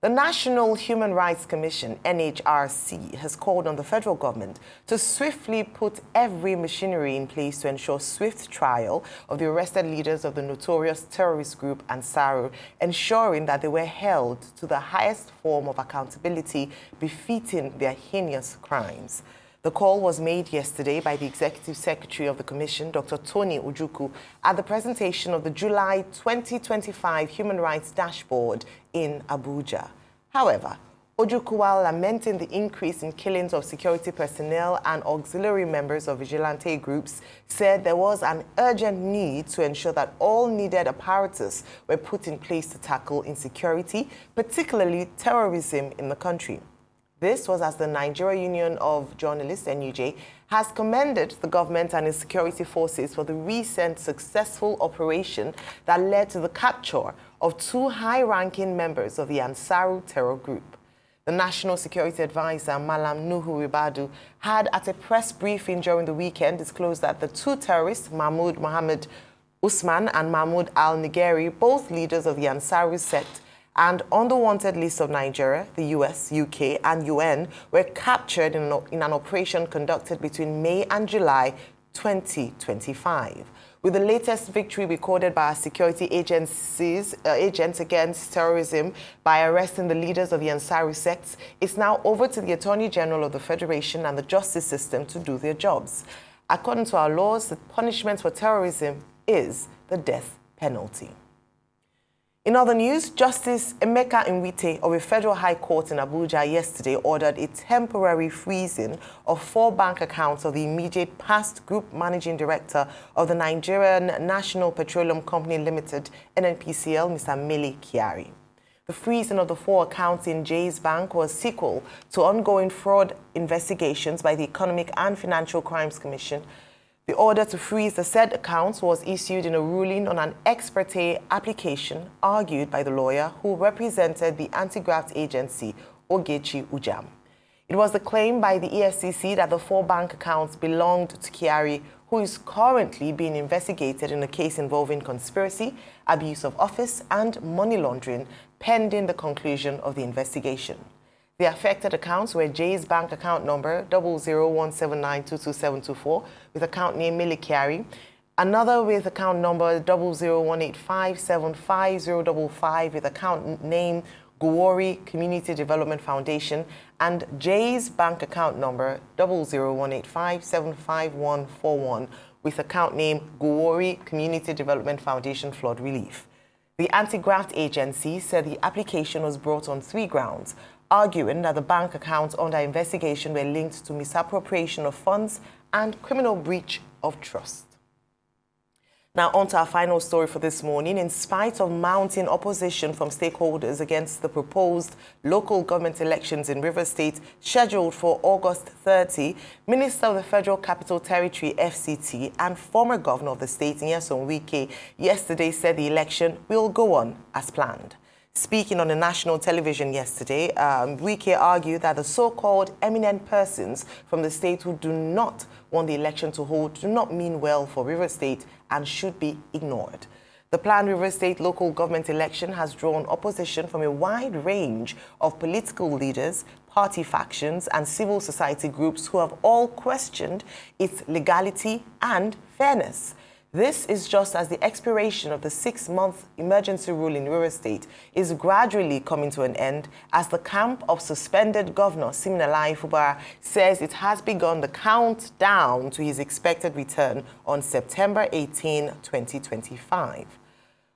The National Human Rights Commission, NHRC, has called on the federal government to swiftly put every machinery in place to ensure swift trial of the arrested leaders of the notorious terrorist group Ansaru, ensuring that they were held to the highest form of accountability befitting their heinous crimes. The call was made yesterday by the Executive Secretary of the Commission, Dr. Tony Ojukwu, at the presentation of the July 2025 Human Rights Dashboard in Abuja. However, Ojukwu, while lamenting the increase in killings of security personnel and auxiliary members of vigilante groups, said there was an urgent need to ensure that all needed apparatus were put in place to tackle insecurity, particularly terrorism in the country. This was as the Nigeria Union of Journalists, NUJ, has commended the government and its security forces for the recent successful operation that led to the capture of 2 high-ranking members of the Ansaru terror group. The National Security Advisor, Malam Nuhu Ribadu, had at a press briefing during the weekend disclosed that the 2 terrorists, Mahmoud Mohammed Usman and Mahmoud al-Nigeri, both leaders of the Ansaru sect, and on the wanted list of Nigeria, the US, UK, and UN, were captured in an operation conducted between May and July 2025. With the latest victory recorded by our security agents against terrorism by arresting the leaders of the Ansaru sects, it's now over to the Attorney General of the Federation and the justice system to do their jobs. According to our laws, the punishment for terrorism is the death penalty. In other news, Justice Emeka Nwite of a federal high court in Abuja yesterday ordered a temporary freezing of 4 bank accounts of the immediate past group managing director of the Nigerian National Petroleum Company Limited, NNPCL, Mr. Mele Kyari. The freezing of the 4 accounts in Jay's Bank was sequel to ongoing fraud investigations by the Economic and Financial Crimes Commission. The order to freeze the said accounts was issued in a ruling on an ex parte application argued by the lawyer who represented the anti-graft agency, Ogechi Ujam. It was the claim by the EFCC that the 4 bank accounts belonged to Kyari, who is currently being investigated in a case involving conspiracy, abuse of office, and money laundering, pending the conclusion of the investigation. The affected accounts were Jay's bank account number 0017922724 with account name Mele Kyari, another with account number 0018575055 with account name Guwori Community Development Foundation, and Jay's bank account number 0018575141 with account name Guwori Community Development Foundation Flood Relief. The anti-graft agency said the application was brought on 3 grounds, arguing that the bank accounts under investigation were linked to misappropriation of funds and criminal breach of trust. Now, on to our final story for this morning. In spite of mounting opposition from stakeholders against the proposed local government elections in Rivers State scheduled for August 30, Minister of the Federal Capital Territory, FCT, and former governor of the state, Nyesom Wike, yesterday said the election will go on as planned. Speaking on the national television yesterday, Wike argued that the so-called eminent persons from the state who do not want the election to hold do not mean well for Rivers State and should be ignored. The planned Rivers State local government election has drawn opposition from a wide range of political leaders, party factions, and civil society groups who have all questioned its legality and fairness. This is just as the expiration of the 6-month emergency rule in Rivers State is gradually coming to an end, as the camp of suspended Governor Siminalayi Fubara says it has begun the countdown to his expected return on September 18, 2025.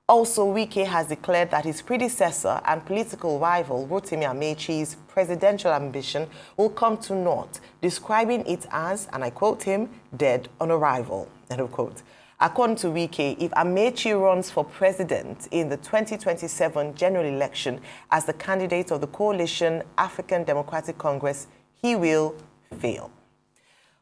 Also, Wike has declared that his predecessor and political rival, Rotimi Amaechi's presidential ambition will come to naught, describing it as, and I quote him, dead on arrival, end of quote. According to Wike, if Amaechi runs for president in the 2027 general election as the candidate of the coalition African Democratic Congress, he will fail.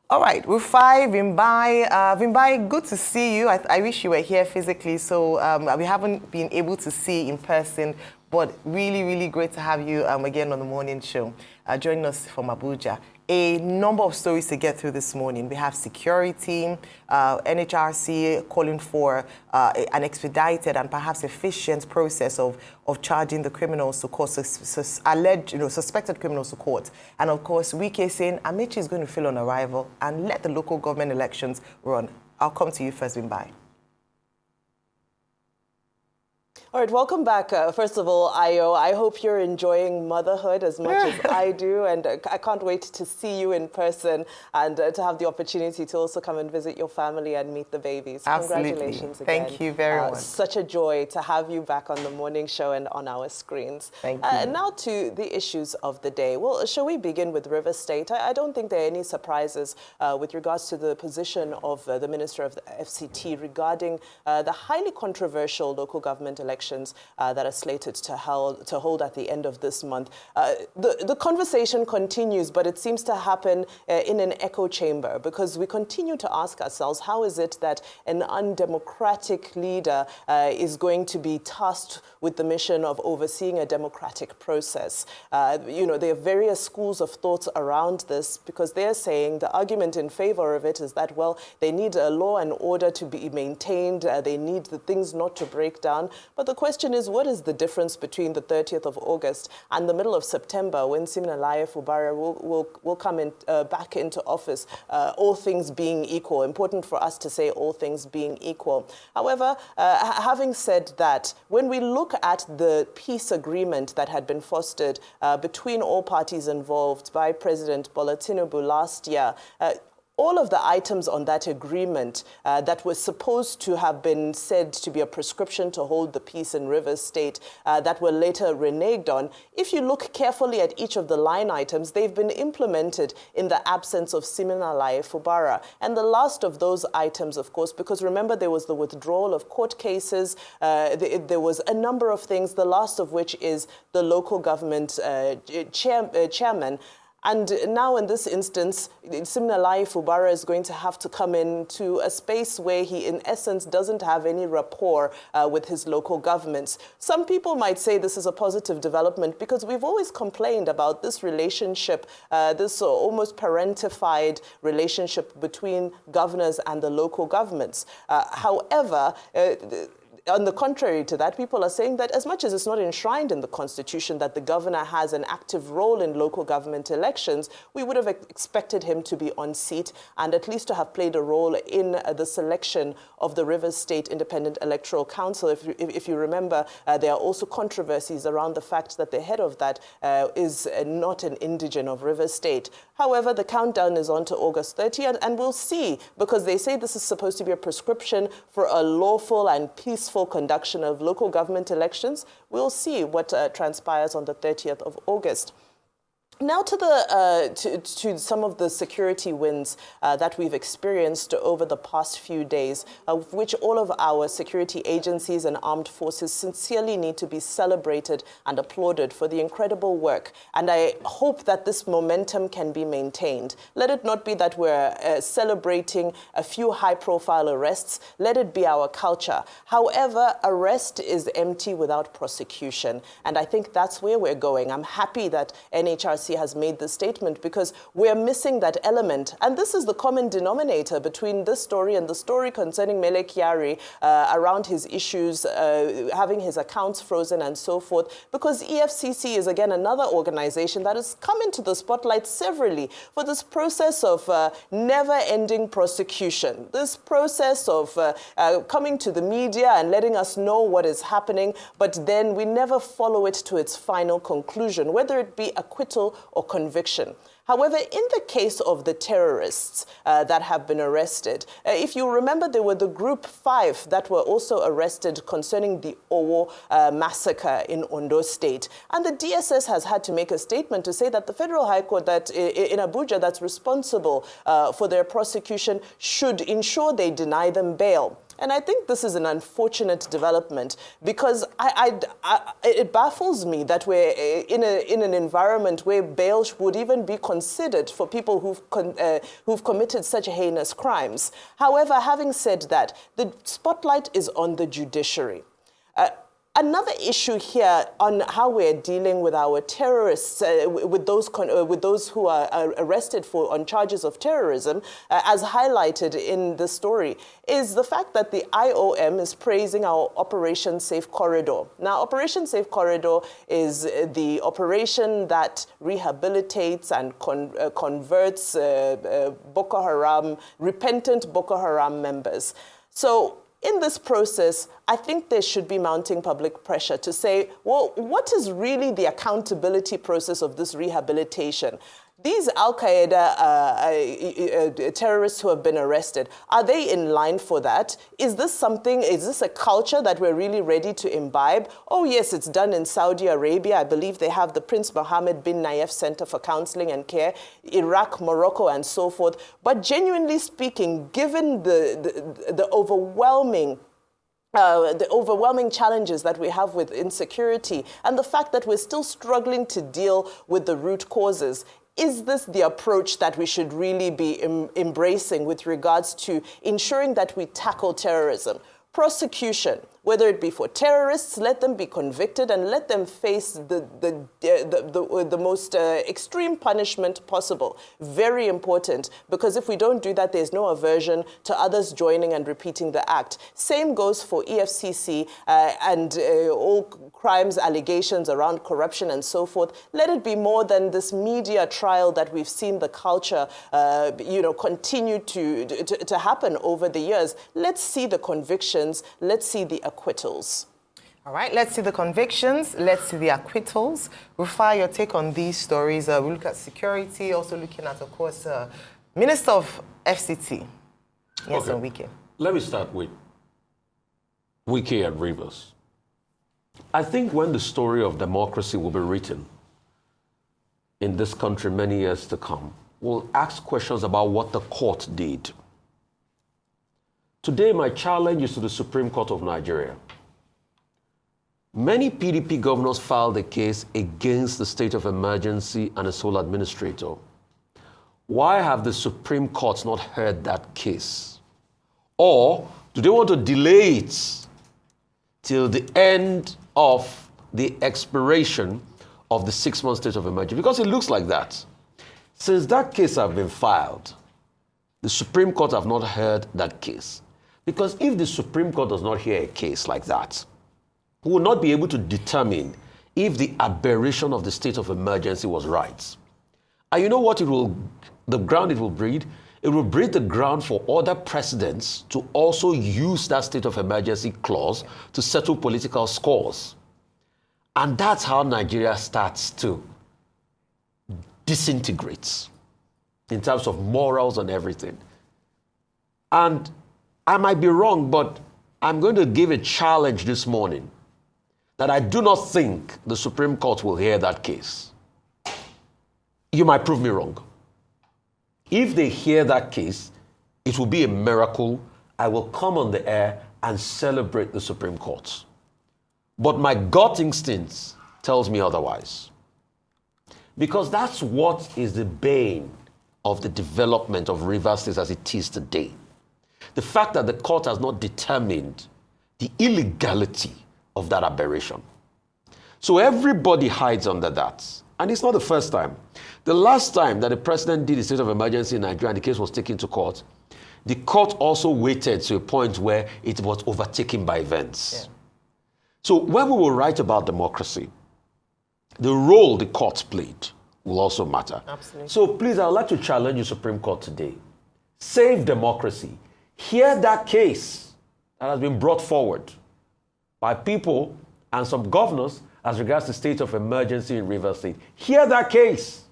All right, Rufai, Vimbai, good to see you. I wish you were here physically, so we haven't been able to see in person, but really, really great to have you again on the morning show, joining us from Abuja. a number of stories to get through this morning. We have security, NHRC calling for an expedited and perhaps efficient process of charging the criminals to court, suspected criminals to court. And of course, Wike saying Amechi is going to fill on arrival and let the local government elections run. I'll come to you first, Wimbai. All right, welcome back. First of all, Ayo, I hope you're enjoying motherhood as much as I do, and I can't wait to see you in person and to have the opportunity to also come and visit your family and meet the babies. Absolutely. Congratulations again. Thank you very much. Such a joy to have you back on the morning show and on our screens. Thank you. Now to the issues of the day. Well, shall we begin with River State? I don't think there are any surprises with regards to the position of the Minister of the FCT regarding the highly controversial local government elections that are slated to hold at the end of this month. The conversation continues, but it seems to happen in an echo chamber, because we continue to ask ourselves, how is it that an undemocratic leader is going to be tasked with the mission of overseeing a democratic process? There are various schools of thought around this, because they're saying the argument in favor of it is that, well, they need a law and order to be maintained, they need the things not to break down. But the question is, what is the difference between the 30th of August and the middle of September, when Siminalayi Fubara will come in, back into office, all things being equal? Important for us to say all things being equal. However, having said that, when we look at the peace agreement that had been fostered between all parties involved by President Bola Tinubu last year, all of the items on that agreement that were supposed to have been said to be a prescription to hold the peace in Rivers State that were later reneged on, if you look carefully at each of the line items, they've been implemented in the absence of Siminalayi Fubara. And the last of those items, of course, because remember there was the withdrawal of court cases, there was a number of things, the last of which is the local government chairman. And now in this instance, Siminalayi Fubara is going to have to come into a space where he, in essence, doesn't have any rapport with his local governments. Some people might say this is a positive development, because we've always complained about this relationship, this almost parentified relationship between governors and the local governments. However, on the contrary to that, people are saying that as much as it's not enshrined in the Constitution that the governor has an active role in local government elections, we would have expected him to be on seat and at least to have played a role in the selection of the Rivers State Independent Electoral Council. If you remember, there are also controversies around the fact that the head of that is not an indigene of Rivers State. However, the countdown is on to August 30th, and we'll see, because they say this is supposed to be a prescription for a lawful and peaceful conduction of local government elections. We'll see what transpires on the 30th of August. Now to some of the security wins that we've experienced over the past few days, of which all of our security agencies and armed forces sincerely need to be celebrated and applauded for the incredible work. And I hope that this momentum can be maintained. Let it not be that we're celebrating a few high-profile arrests. Let it be our culture. However, arrest is empty without prosecution. And I think that's where we're going. I'm happy that NHRC has made this statement, because we're missing that element. And this is the common denominator between this story and the story concerning Mele Kyari around his issues, having his accounts frozen and so forth, because EFCC is again another organization that has come into the spotlight severally for this process of never-ending prosecution, this process of coming to the media and letting us know what is happening, but then we never follow it to its final conclusion, whether it be acquittal or conviction. However, in the case of the terrorists that have been arrested, if you remember, there were the Group 5 that were also arrested concerning the Owo massacre in Ondo State. And the DSS has had to make a statement to say that the Federal High Court that in Abuja that's responsible for their prosecution should ensure they deny them bail. And I think this is an unfortunate development, because it baffles me that we're in an environment where bail would even be considered for people who've committed such heinous crimes. However, having said that, the spotlight is on the judiciary. Another issue here on how we're dealing with our terrorists, with those who are arrested on charges of terrorism, as highlighted in the story, is the fact that the IOM is praising our Operation Safe Corridor. Now, Operation Safe Corridor is the operation that rehabilitates and converts Boko Haram, repentant Boko Haram members. So, in this process, I think there should be mounting public pressure to say, well, what is really the accountability process of this rehabilitation? These Al-Qaeda terrorists who have been arrested, are they in line for that? Is this a culture that we're really ready to imbibe? Oh yes, it's done in Saudi Arabia. I believe they have the Prince Mohammed bin Nayef Center for Counseling and Care, Iraq, Morocco, and so forth. But genuinely speaking, given the overwhelming challenges that we have with insecurity and the fact that we're still struggling to deal with the root causes, is this the approach that we should really be embracing with regards to ensuring that we tackle terrorism? Prosecution, whether it be for terrorists, let them be convicted and let them face the most extreme punishment possible. Very important, because if we don't do that, there's no aversion to others joining and repeating the act. Same goes for EFCC and all crimes, allegations around corruption and so forth. Let it be more than this media trial that we've seen the culture, continue to happen over the years. Let's see the convictions. Let's see the acquittals. All right, let's see the convictions. Let's see the acquittals. Rufai, your take on these stories. We look at security, also looking at, of course, Minister of FCT. Yes, okay. On Wike. Let me start with Wike and Rivers. I think when the story of democracy will be written in this country many years to come, we'll ask questions about what the court did. Today, my challenge is to the Supreme Court of Nigeria. Many PDP governors filed a case against the state of emergency and a sole administrator. Why have the Supreme Court not heard that case? Or do they want to delay it till the end of the expiration of the 6-month state of emergency? Because it looks like that. Since that case has been filed, the Supreme Court have not heard that case. Because if the Supreme Court does not hear a case like that, we will not be able to determine if the aberration of the state of emergency was right. And you know what the ground it will breed? It will breed the ground for other presidents to also use that state of emergency clause to settle political scores. And that's how Nigeria starts to disintegrate in terms of morals and everything. And I might be wrong, but I'm going to give a challenge this morning that I do not think the Supreme Court will hear that case. You might prove me wrong. If they hear that case, it will be a miracle. I will come on the air and celebrate the Supreme Court. But my gut instinct tells me otherwise. Because that's what is the bane of the development of Rivers State as it is today. The fact that the court has not determined the illegality of that aberration. So everybody hides under that. And it's not the first time. The last time that the president did a state of emergency in Nigeria and the case was taken to court, the court also waited to a point where it was overtaken by events. Yeah. So when we will write about democracy, the role the courts played will also matter. Absolutely. So please, I would like to challenge the Supreme Court today. Save democracy. Hear that case that has been brought forward by people and some governors as regards the state of emergency in Rivers State. Hear that case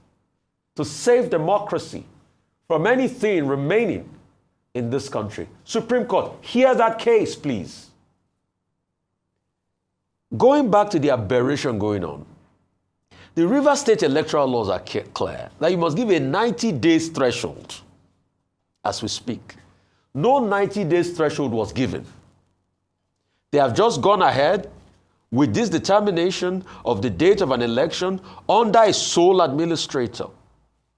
to save democracy from anything remaining in this country. Supreme Court, hear that case, please. Going back to the aberration going on, the Rivers State electoral laws are clear that you must give a 90 days threshold as we speak. No 90 days threshold was given. They have just gone ahead with this determination of the date of an election under a sole administrator.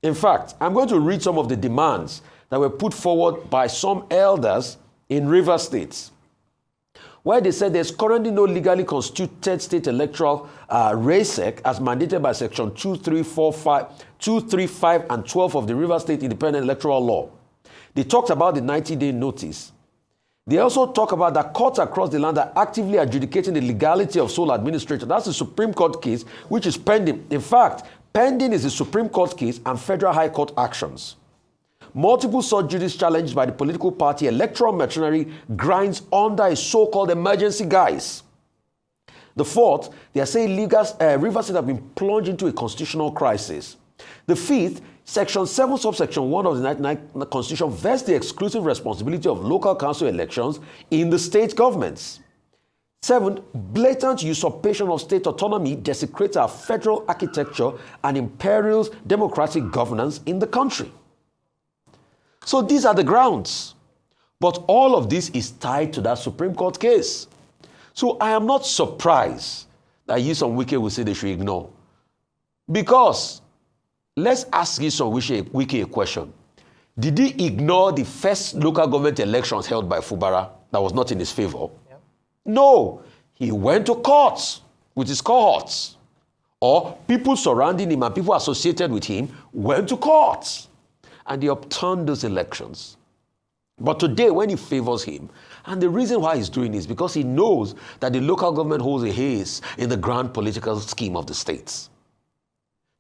In fact, I'm going to read some of the demands that were put forward by some elders in Rivers State. where they said there's currently no legally constituted state electoral RASEC as mandated by Section 235 and 12 of the Rivers State Independent Electoral Law. They talked about the 90-day notice. They also talk about that courts across the land are actively adjudicating the legality of sole administration. That's the Supreme Court case, which is pending. In fact, pending is the Supreme Court case and Federal High Court actions. Multiple such judice challenges by the political party electoral machinery grinds under a so-called emergency guise. The fourth, they are saying Rivers State have been plunged into a constitutional crisis. The fifth, Section 7, subsection 1 of the 1999 Constitution vests the exclusive responsibility of local council elections in the state governments. Seventh, blatant usurpation of state autonomy desecrates our federal architecture and imperils democratic governance in the country. So these are the grounds. But all of this is tied to that Supreme Court case. So I am not surprised that Nyesom Wike will say they should ignore. Because let's ask Nyesom Wike a question. Did he ignore the first local government elections held by Fubara that was not in his favor? Yep. No. He went to courts with his cohorts. Or people surrounding him and people associated with him went to courts. And they upturned those elections. But today, when he favors him, and the reason why he's doing this is because he knows that the local government holds a haze in the grand political scheme of the states.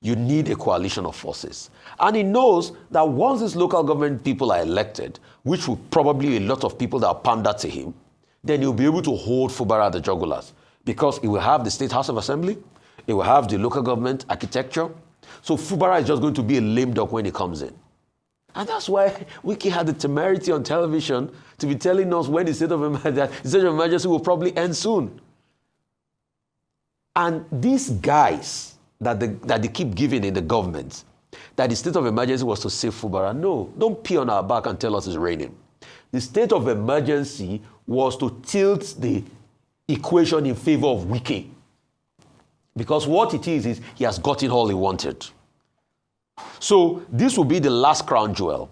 You need a coalition of forces. And he knows that once these local government people are elected, which will probably be a lot of people that will pander to him, then he'll be able to hold Fubara at the jugulars. Because he will have the State House of Assembly, he will have the local government architecture. So Fubara is just going to be a lame duck when he comes in. And that's why Wike had the temerity on television to be telling us when the state of emergency will probably end soon. And these guys that they keep giving in the government, that the state of emergency was to save Fubara. No, don't pee on our back and tell us it's raining. The state of emergency was to tilt the equation in favor of Wike. Because what it is he has gotten all he wanted. So this will be the last crown jewel.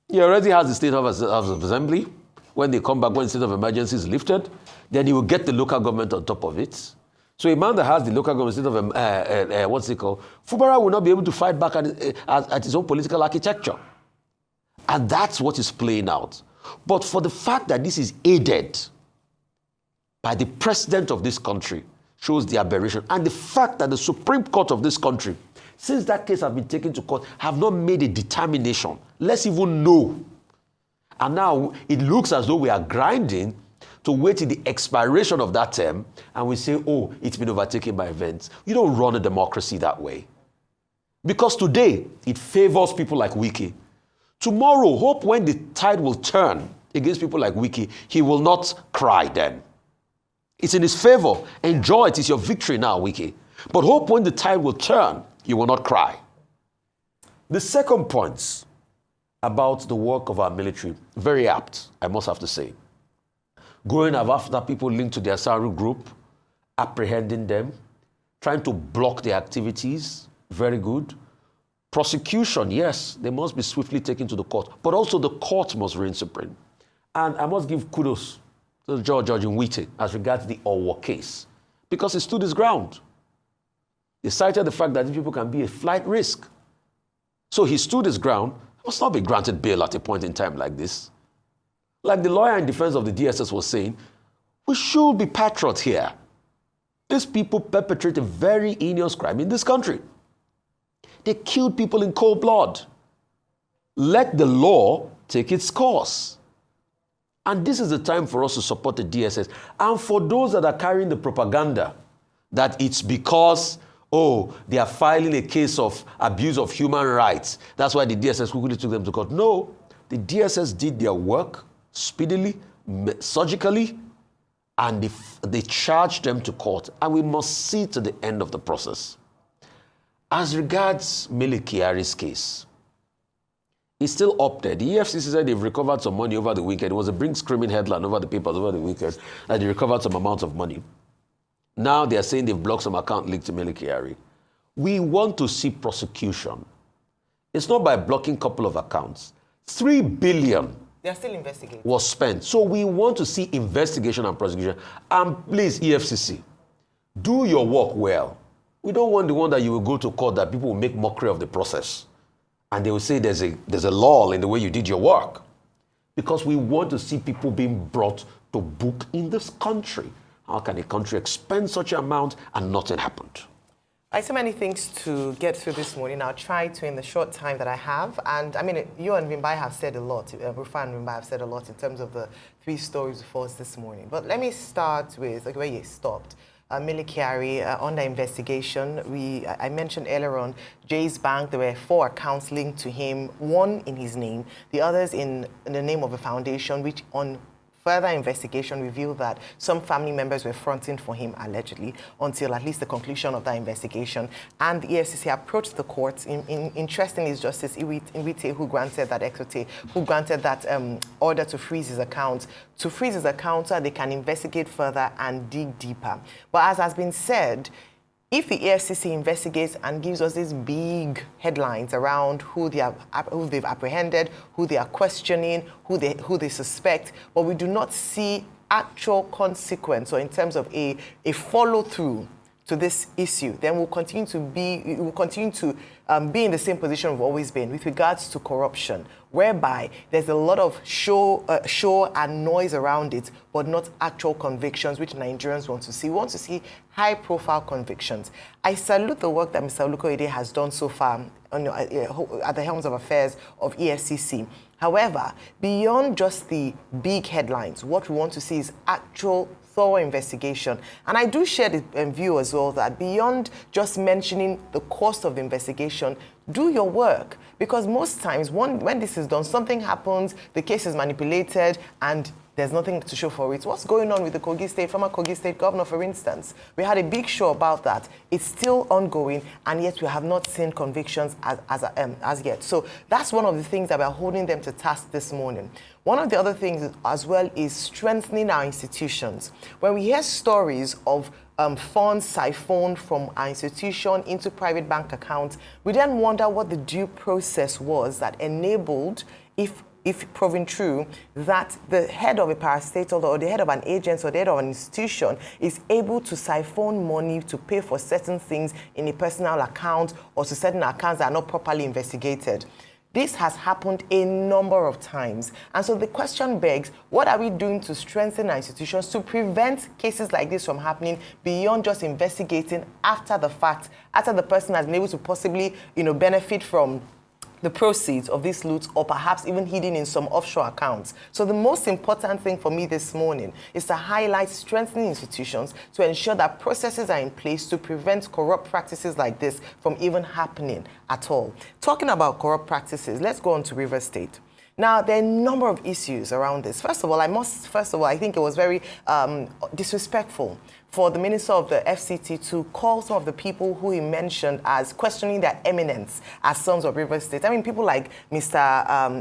He already has the State House of Assembly. When they come back, when the state of emergency is lifted, then he will get the local government on top of it. So a man that has the local government state of, what's it called? Fubara will not be able to fight back at his own political architecture. And that's what is playing out. But for the fact that this is aided by the president of this country shows the aberration. And the fact that the Supreme Court of this country, since that case has been taken to court, have not made a determination. Let's even know. And now it looks as though we are grinding to wait till the expiration of that term and we say, oh, it's been overtaken by events. You don't run a democracy that way. Because today, it favors people like Wike. Tomorrow, hope when the tide will turn against people like Wike, he will not cry then. It's in his favor. Enjoy it. It's your victory now, Wike. But hope when the tide will turn, you will not cry. The second point about the work of our military, very apt, I must have to say. Going after people linked to the Asaru group, apprehending them, trying to block their activities, very good. Prosecution, yes, they must be swiftly taken to the court, but also the court must reign supreme. And I must give kudos to the Judge Nwite as regards the Owo case, because he stood his ground. He cited the fact that these people can be a flight risk. So he stood his ground. He must not be granted bail at a point in time like this. Like the lawyer in defense of the DSS was saying, we should be patriots here. These people perpetrate a very heinous crime in this country. They killed people in cold blood. Let the law take its course. And this is the time for us to support the DSS. And for those that are carrying the propaganda that it's because they are filing a case of abuse of human rights, that's why the DSS quickly took them to court. No, the DSS did their work speedily, surgically, and they charged them to court. And we must see to the end of the process. As regards Mele Kyari's case, it's still up there. The EFCC said they've recovered some money over the weekend. It was a bring screaming headline over the papers over the weekend that they recovered some amount of money. Now they are saying they've blocked some account linked to Mele Kyari. We want to see prosecution. It's not by blocking a couple of accounts. 3 billion They're still investigating. Was spent. So we want to see investigation and prosecution. And please, EFCC, do your work well. We don't want the one that you will go to court that people will make mockery of the process. And they will say there's a lull in the way you did your work. Because we want to see people being brought to book in this country. How can a country expend such an amount and nothing happened? I have so many things to get through this morning. I'll try to in the short time that I have. And I mean, you and Rimbai have said a lot. Rufa and Rimbai have said a lot in terms of the 3 stories before us this morning. But let me start with where you stopped. Mele Kyari under investigation. I mentioned earlier on Jay's Bank. There were 4 accounts linked to him, 1 in his name, the others in the name of a foundation, which on further investigation revealed that some family members were fronting for him, allegedly, until at least the conclusion of that investigation. And the EFCC approached the courts. Interestingly, it's Justice Iwite who granted that order to freeze his account. To freeze his account so they can investigate further and dig deeper. But as has been said, if the EFCC investigates and gives us these big headlines around who they've apprehended, who they are questioning, who they suspect, but we do not see actual consequence or in terms of a follow-through to this issue, then we'll continue to be in the same position we've always been with regards to corruption, whereby there's a lot of show and noise around it, but not actual convictions, which Nigerians want to see. We want to see high-profile convictions. I salute the work that Mr. Olukoyede has done so far at the helms of affairs of EFCC. However, beyond just the big headlines, what we want to see is actual thorough investigation. And I do share the view as well that beyond just mentioning the cost of the investigation, do your work. Because most times when this is done, something happens, the case is manipulated, and there's nothing to show for it. What's going on with the former Kogi State governor, for instance? We had a big show about that. It's still ongoing, and yet we have not seen convictions as yet. So that's one of the things that we're holding them to task this morning. One of the other things as well is strengthening our institutions. When we hear stories of funds siphoned from our institution into private bank accounts, we then wonder what the due process was that enabled, if proven true, that the head of a parastatal or the head of an agency or the head of an institution is able to siphon money to pay for certain things in a personal account or to certain accounts that are not properly investigated. This has happened a number of times. And so the question begs, what are we doing to strengthen our institutions to prevent cases like this from happening beyond just investigating after the fact, after the person has been able to possibly, benefit from the proceeds of these loots, or perhaps even hidden in some offshore accounts. So the most important thing for me this morning is to highlight strengthening institutions to ensure that processes are in place to prevent corrupt practices like this from even happening at all. Talking about corrupt practices, let's go on to Rivers State. Now, there are a number of issues around this. First of all, I think it was very disrespectful for the Minister of the FCT to call some of the people who he mentioned as questioning their eminence as sons of Rivers State. I mean, people like Mr.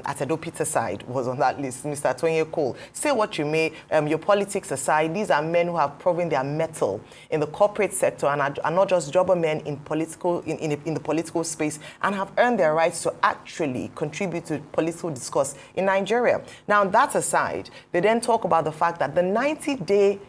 Atedo Peterside was on that list, Mr. Tonye Cole. Say what you may, your politics aside, these are men who have proven their mettle in the corporate sector and are not just jobber men in the political space and have earned their rights to actually contribute to political discourse in Nigeria. Now, that aside, they then talk about the fact that the 90-day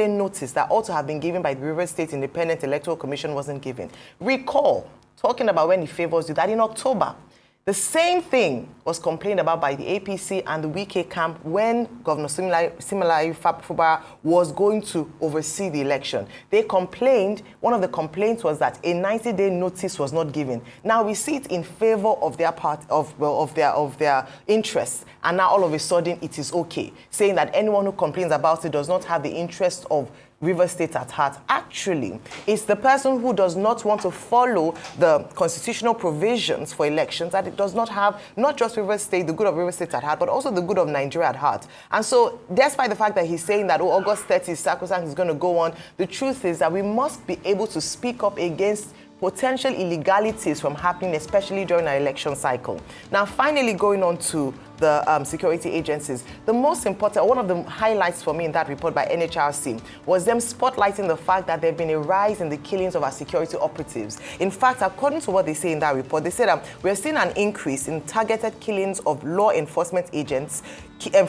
notice that ought to have been given by the Rivers State Independent Electoral Commission wasn't given. Recall, talking about when he favors you, that in October, the same thing was complained about by the APC and the Wike camp when Governor Siminalayi Fubara was going to oversee the election. They complained, one of the complaints was that a 90-day notice was not given. Now we see it in favor of their their interests, and now all of a sudden it is okay, saying that anyone who complains about it does not have the interest of Rivers State at heart. Actually, it's the person who does not want to follow the constitutional provisions for elections that it does not have not just Rivers State, the good of Rivers State at heart, but also the good of Nigeria at heart. And so, despite the fact that he's saying that August 30th, sacrosanct is going to go on, the truth is that we must be able to speak up against potential illegalities from happening, especially during our election cycle. Now, finally, going on to the security agencies. The most important, one of the highlights for me in that report by NHRC was them spotlighting the fact that there have been a rise in the killings of our security operatives. In fact, according to what they say in that report, they said we're seeing an increase in targeted killings of law enforcement agents,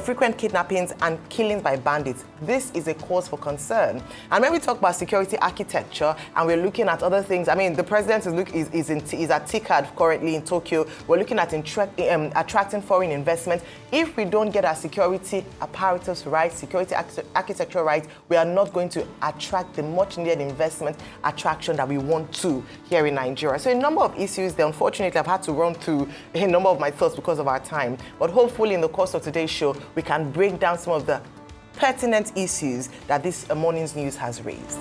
frequent kidnappings and killings by bandits. This is a cause for concern. And when we talk about security architecture and we're looking at other things, I mean, the president is at TICAD currently in Tokyo. We're looking at attracting foreign investment. If we don't get our security apparatus right, security architecture right, we are not going to attract the much needed investment attraction that we want to here in Nigeria. So a number of issues there. Unfortunately, I've had to run through a number of my thoughts because of our time. But hopefully in the course of today's show, we can break down some of the pertinent issues that this morning's news has raised.